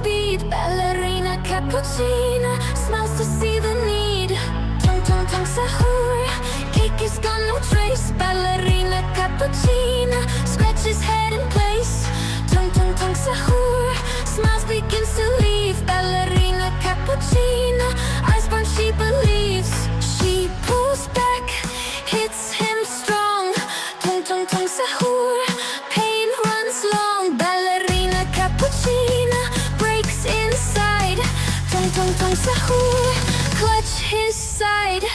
speed. Ballerina Cappuccino smiles to see the need. Tung Tung Tung Sahur, cake is gone, no trace. Ballerina Cappuccino scratches head in place. Tung Tung Tung Sahur, smiles begins to leave. Ballerina Cappuccino, eyes burn, she believes. She pulls back, hits him strong. Tung Tung Tung Sahur, pain runs long. Ballerina Cappuccino breaks inside. Tung Tung Tung Sahur, clutch his side.